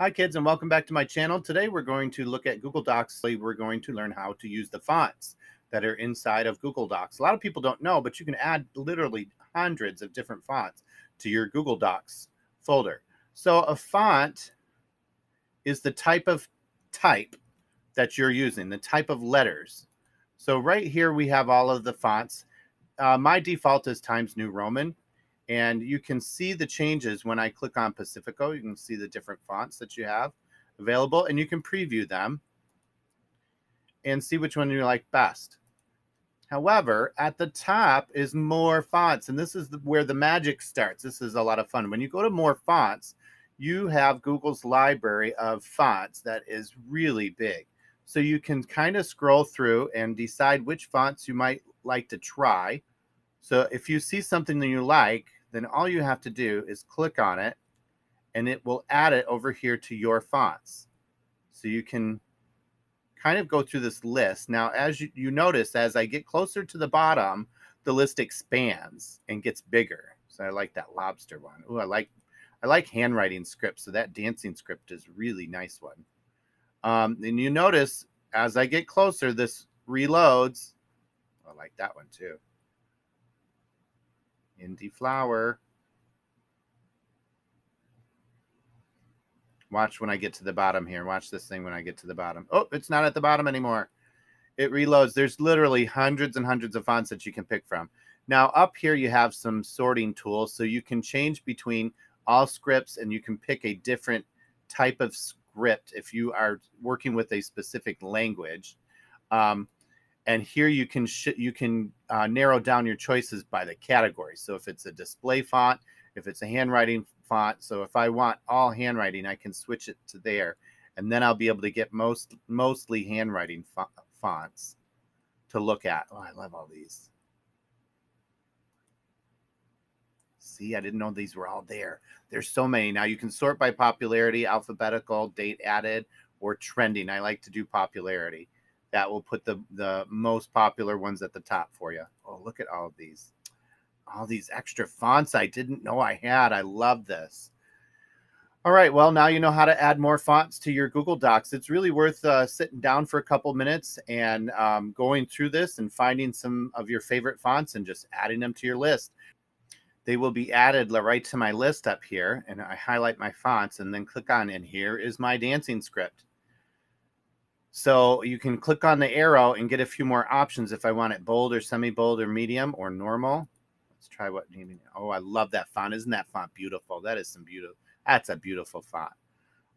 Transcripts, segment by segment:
Hi kids and welcome back to my channel. Today we're going to look at Google Docs. We're going to learn how to use the fonts that are inside of Google Docs. A lot of people don't know, but you can add literally hundreds of different fonts to your Google Docs folder. So a font is the type that you're using, the type of letters. So right here we have all of the fonts. My default is Times New Roman. And you can see the changes when I click on Pacifico. You can see the different fonts that you have available, and you can preview them and see which one you like best. However, at the top is more fonts, and this is where the magic starts. This is a lot of fun. When you go to more fonts, you have Google's library of fonts that is really big. So you can kind of scroll through and decide which fonts you might like to try. So if you see something that you like, then all you have to do is click on it and it will add it over here to your fonts. So you can kind of go through this list. Now, as you notice, as I get closer to the bottom, the list expands and gets bigger. So I like that lobster one. Oh, I like handwriting scripts. So that dancing script is a really nice one. And you notice as I get closer, this reloads. I like that one too. Indie Flower. Watch when I get to the bottom here. Watch this thing when I get to the bottom. Oh, it's not at the bottom anymore. It reloads. There's literally hundreds and hundreds of fonts that you can pick from. Now up here you have some sorting tools, so you can change between all scripts and you can pick a different type of script if you are working with a specific language. And here you can narrow down your choices by the category. So if it's a display font, if it's a handwriting font, so if I want all handwriting, I can switch it to there, and then I'll be able to get mostly handwriting fonts to look at. Oh, I love all these. See, I didn't know these were all there. There's so many. Now you can sort by popularity, alphabetical, date added, or trending. I like to do popularity. That will put the most popular ones at the top for you. Oh, look at all of these. All these extra fonts I didn't know I had. I love this. All right, well, now you know how to add more fonts to your Google Docs. It's really worth sitting down for a couple minutes and going through this and finding some of your favorite fonts and just adding them to your list. They will be added right to my list up here, and I highlight my fonts and then click on, and here is my dancing script. So you can click on the arrow and get a few more options if I want it bold or semi-bold or medium or normal. Let's try what. Oh, I love that font. Isn't that font beautiful? That is some beautiful. That's a beautiful font.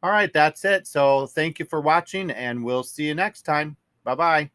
All right, that's it. So thank you for watching, and we'll see you next time. Bye-bye.